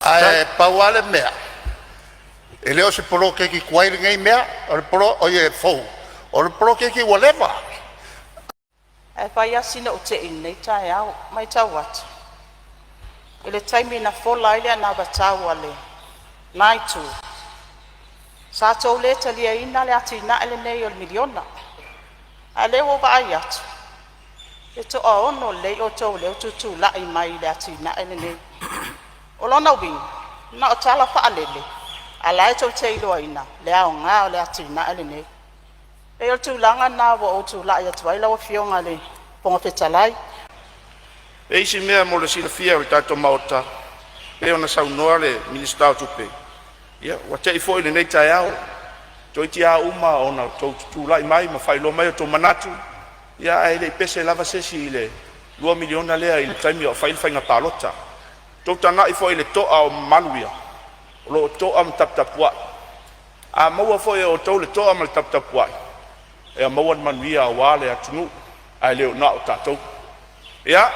Ai pauale mea. E leo se polo ke ki kuaile ngai mea, o le polo o ye fou. O le polo ke ki whatever. E whai asina o te inei tae au, mai tau atu. I le taimi na fola ile ana watau ale, nai tu. Sa tau le talia ina le ati na ele nei o le miliona. A le o vai atu. E to a ono le o tau le o tutu la i mai le ati na ele nei. O lona wing, na o tala wha alele. A lai tau te iloa ina, le ao ngā o le ati na ele nei. E o tu langa na wa o tu la i atu waila wa fionga le ponga petalai. E isi mea mo le sila fia o tato maota. E ona saunoa le Minisita o Tupe. Ia, wa te ifo i le nei tae au. Toi ti a uma o na tau tūlai mai, ma whailo mai o tō manatu. Ia, ai le pese lava sesi i le 2 miliona lea i le taimi o whailwhainga pālota. Tau tana ifo i le toa o manuia. O lo toa ma taptapua. A maua fo e o tau le toa ma taptapua. E a maua manuia o wale a tunu. Ai leo na o tatou. Ia.